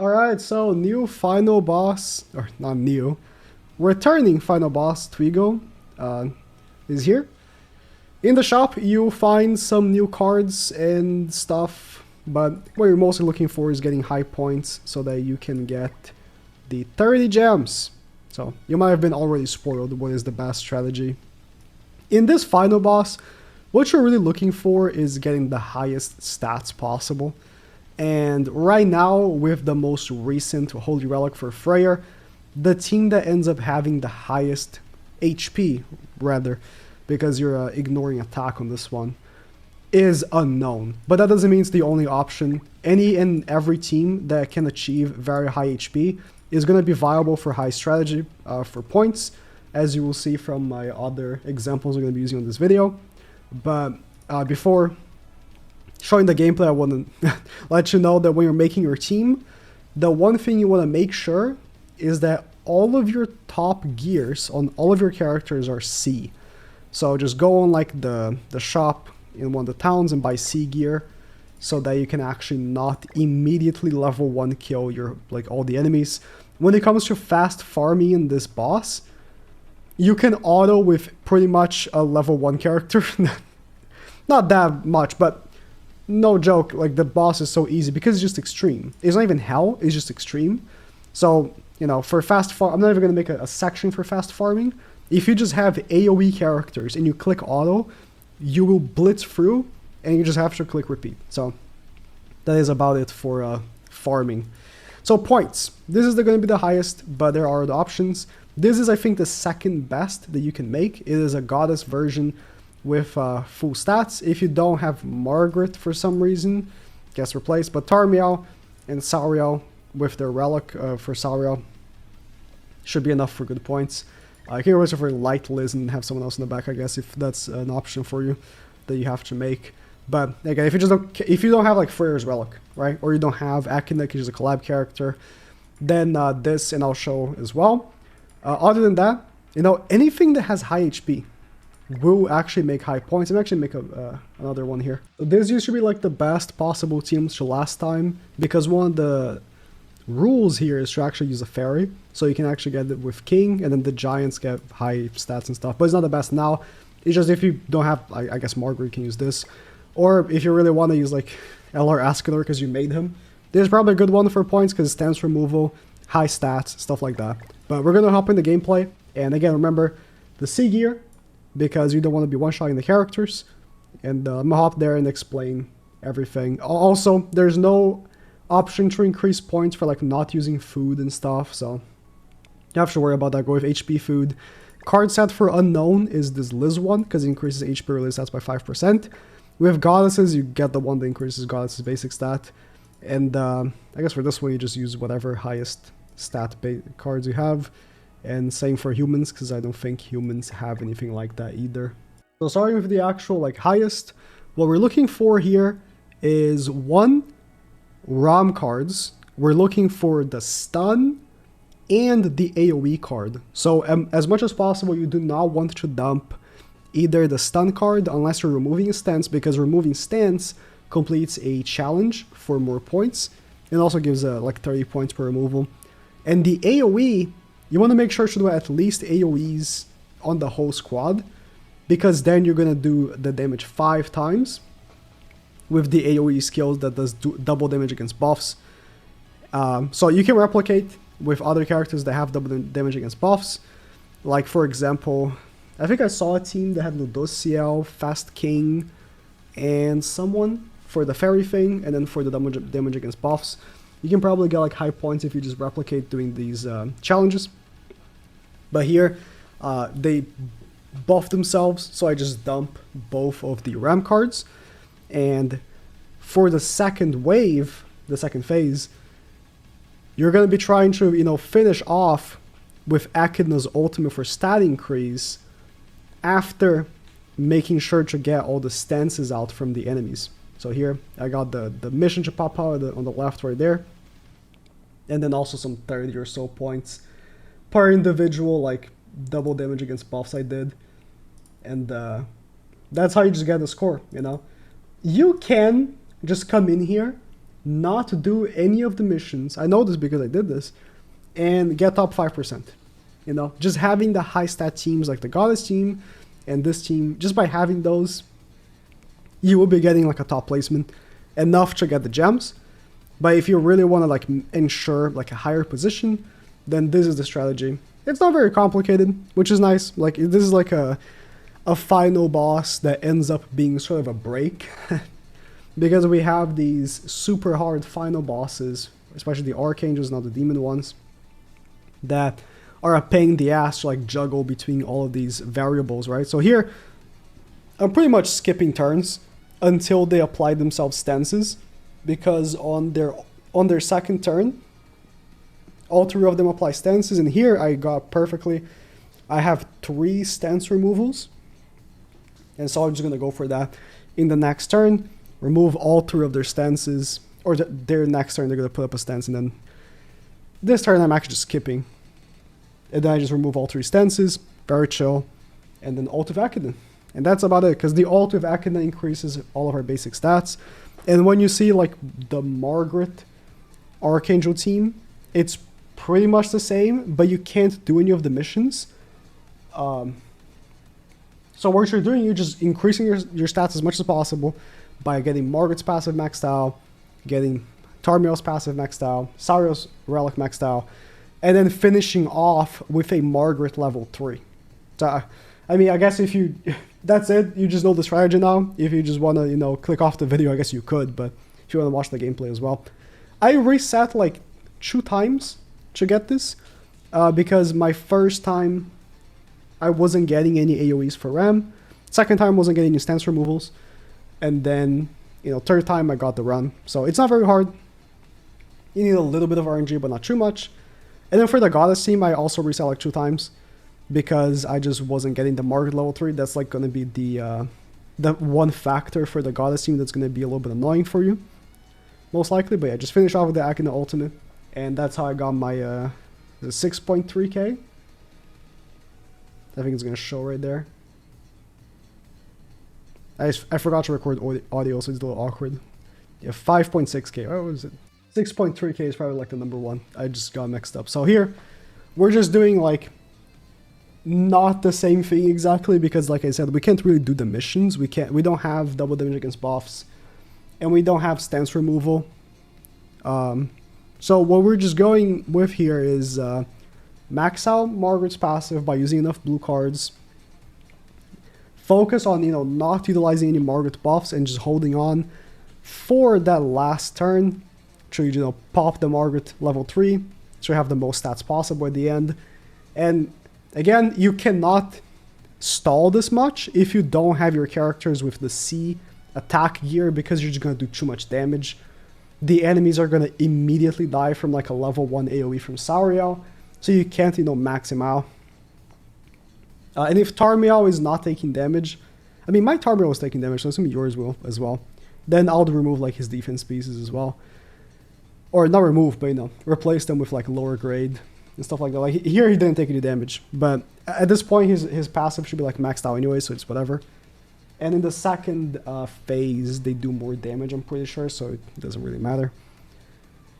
Alright, so new final boss, or not new, returning final boss, Twigo, is here. In the shop, you'll find some new cards and stuff, but what you're mostly looking for is getting high points so that you can get the 30 gems. So you might have been already spoiled what is the best strategy. In this final boss, what you're really looking for is getting the highest stats possible. And right now, with the most recent Holy Relic for Freyr, the team that ends up having the highest HP, rather, because you're ignoring attack on this one, is unknown. But that doesn't mean it's the only option. Any and every team that can achieve very high HP is going to be viable for high strategy for points, as you will see from my other examples I'm going to be using on this video. But before showing the gameplay, I want to let you know that when you're making your team, the one thing you want to make sure is that all of your top gears on all of your characters are C. So just go on like the shop in one of the towns and buy C gear so that you can actually not immediately level 1 kill your all the enemies. When it comes to fast farming in this boss, you can auto with pretty much a level 1 character. Not that much, but no joke, like the boss is so easy because it's just extreme. It's not even hell, it's just extreme. So, you know, for fast farm, I'm not even going to make a section for fast farming. If you just have AoE characters and you click auto, you will blitz through and you just have to click repeat. So that is about it for farming. So points, this is going to be the highest, but there are other options. This is, I think, the second best that you can make. It is a goddess version with full stats. If you don't have Margaret for some reason, gets replaced. But Tarmiel and Sauriel with their relic for Sauriel should be enough for good points. I can always for Light Liz and have someone else in the back, I guess, if that's an option for you that you have to make. But again, if you don't have like Freyr's relic, right, or you don't have Akina, which is a collab character, then this, and I'll show as well. Other than that, you know, anything that has high HP will actually make high points. I'm actually make another one here. This used to be like the best possible teams to last time, because one of the rules here is to actually use a fairy, so you can actually get it with king, and then the giants get high stats and stuff. But it's not the best now. It's just if you don't have, I guess Margaret, you can use this, or if you really want to use like LR Ascanor because you made him, this is probably a good one for points because stance removal, high stats, stuff like that. But we're gonna hop in the gameplay, and again, remember the C gear, because you don't want to be one-shotting the characters, and I'm gonna hop there and explain everything. Also, there's no option to increase points for like not using food and stuff, so you have to worry about that. Go with HP food. Card set for unknown is this Liz one, because it increases HP release stats by 5%. With goddesses, you get the one that increases goddesses basic stat, and I guess for this one you just use whatever highest stat cards you have. And same for humans, because I don't think humans have anything like that either. So starting with the actual like highest, what we're looking for here is 1, ROM cards. We're looking for the stun and the AoE card. So as much as possible, you do not want to dump either the stun card unless you're removing a stance, because removing stance completes a challenge for more points. It also gives like 30 points per removal. And the AoE, you want to make sure to do at least AoEs on the whole squad, because then you're going to do the damage 5 times with the AoE skills that does double damage against buffs. So you can replicate with other characters that have double damage against buffs. Like for example, I think I saw a team that had Ludociel, Fast King, and someone for the fairy thing, and then for the damage against buffs. You can probably get like high points if you just replicate doing these challenges. But here, they buff themselves, so I just dump both of the RAM cards. And for the second wave, the second phase, you're going to be trying to, you know, finish off with Akina's ultimate for stat increase after making sure to get all the stances out from the enemies. So here, I got the mission to pop out on the left right there. And then also some 30 or so points per individual, like double damage against buffs I did. And that's how you just get the score, you know. You can just come in here not to do any of the missions. I know this because I did this, and get top 5%. You know, just having the high stat teams like the Goddess team and this team, just by having those, you will be getting like a top placement, enough to get the gems. But if you really want to like ensure like a higher position, then this is the strategy. It's not very complicated, which is nice. Like this is like a final boss that ends up being sort of a break because we have these super hard final bosses, especially the archangels, not the demon ones, that are a pain in the ass to like juggle between all of these variables, right? So here, I'm pretty much skipping turns until they apply themselves stances, because on their second turn, all three of them apply stances, and here I got perfectly. I have 3 stance removals, and so I'm just gonna go for that. In the next turn, remove all 3 of their stances, or their next turn they're gonna put up a stance, and then this turn I'm actually just skipping. And then I just remove all 3 stances, very chill, and then ult of Akinen. And that's about it, because the ult of Akinen increases all of our basic stats. And when you see like the Margaret Archangel team, it's pretty much the same, but you can't do any of the missions. So what you're doing, you're just increasing your stats as much as possible by getting Margaret's passive maxed out, getting Tarmiel's passive maxed out, Sario's relic maxed out, and then finishing off with a Margaret level 3. So, I mean, I guess if you... That's it. You just know the strategy now. If you just want to, you know, click off the video, I guess you could. But if you want to watch the gameplay as well. I reset like 2 times to get this. Because my first time, I wasn't getting any AoEs for Ram. Second time, I wasn't getting any stance removals. And then, you know, third time, I got the run. So it's not very hard. You need a little bit of RNG, but not too much. And then for the Goddess team, I also reset like 2 times. Because I just wasn't getting the Margaret level 3. That's like going to be the one factor for the Goddess team that's going to be a little bit annoying for you. Most likely. But yeah, just finish off with the Akinen ultimate. And that's how I got my the 6.3k. I think it's going to show right there. I forgot to record audio, so it's a little awkward. Yeah, 5.6k. What was it? 6.3k is probably like the number 1. I just got mixed up. So here, we're just doing like... not the same thing exactly, because like I said, we can't really do the missions. We don't have double damage against buffs, and we don't have stance removal. So what we're just going with here is max out Margaret's passive by using enough blue cards. Focus on, you know, not utilizing any Margaret buffs and just holding on for that last turn to, you know, pop the Margaret level 3 so you have the most stats possible at the end. And again, you cannot stall this much if you don't have your characters with the C attack gear, because you're just going to do too much damage. The enemies are going to immediately die from like a level 1 AoE from Sauriel, so you can't, you know, max him out. And if Tarmiel is not taking damage, I mean, my Tarmiel was taking damage, so it's going to be yours will as well. Then I'll remove like his defense pieces as well. Or not remove, but, you know, replace them with like lower grade and stuff like that. Like here he didn't take any damage, but at this point his passive should be like maxed out anyway, so it's whatever. And in the second phase they do more damage, I'm pretty sure, so it doesn't really matter.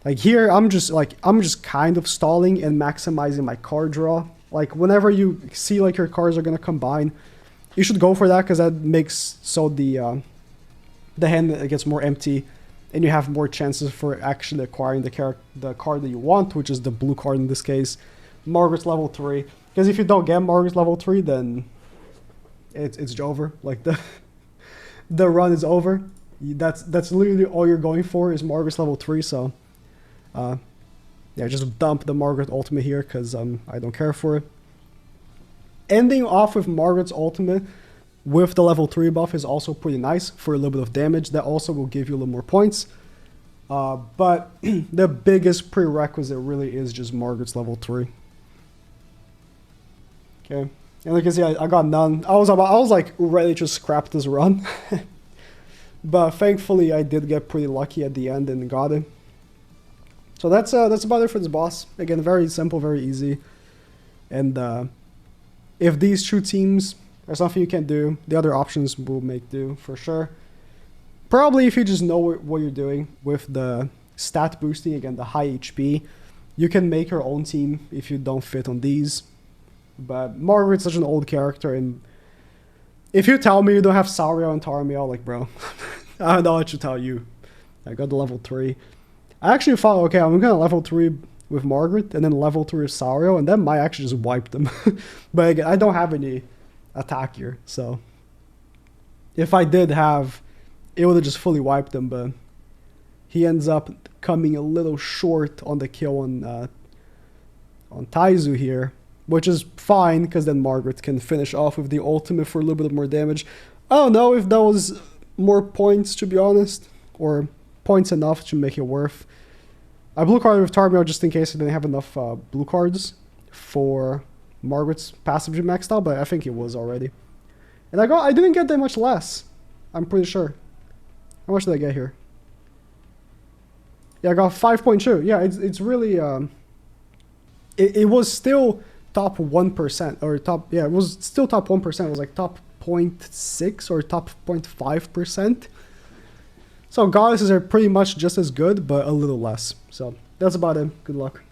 Like here I'm just kind of stalling and maximizing my card draw. Like whenever you see like your cards are gonna combine, you should go for that, because that makes so the hand gets more empty, and you have more chances for actually acquiring the card that you want, which is the blue card in this case, Margaret's level 3. Because if you don't get Margaret's level 3, then it's over. Like the run is over. That's literally all you're going for is Margaret's level 3. So yeah, just dump the Margaret ultimate here, because I don't care for it. Ending off with Margaret's ultimate with the level 3 buff is also pretty nice for a little bit of damage. That also will give you a little more points. But the biggest prerequisite really is just Margaret's level 3. Okay, and like you see, I got none. I was like ready to scrap this run. But thankfully I did get pretty lucky at the end and got it. So that's about it for this boss. Again, very simple, very easy. And if these 2 teams are something you can do, the other options will make do for sure. Probably if you just know what you're doing with the stat boosting, again, the high HP. You can make your own team if you don't fit on these. But Margaret's such an old character, and if you tell me you don't have Sario and Taramiel, like, bro, I don't know what to tell you. I got the level 3. I actually thought, okay, I'm gonna level 3 with Margaret, and then level 3 with Sario, and that might actually just wipe them. But again, I don't have any attack here, so if I did have, it would have just fully wiped them, but he ends up coming a little short on the kill on Taizu here, which is fine, because then Margaret can finish off with the ultimate for a little bit more damage. I don't know if that was more points, to be honest, or points enough to make it worth. I blue carded with Taramiel just in case I didn't have enough blue cards for Margaret's passive maxed out, but I think it was already. And I didn't get that much less, I'm pretty sure. How much did I get here? Yeah, I got 5.2. Yeah, it's really it was still top 1% or top, yeah, it was still top 1%. It was like top 0.6 or top 0.5%. So goddesses are pretty much just as good, but a little less. So that's about it. Good luck.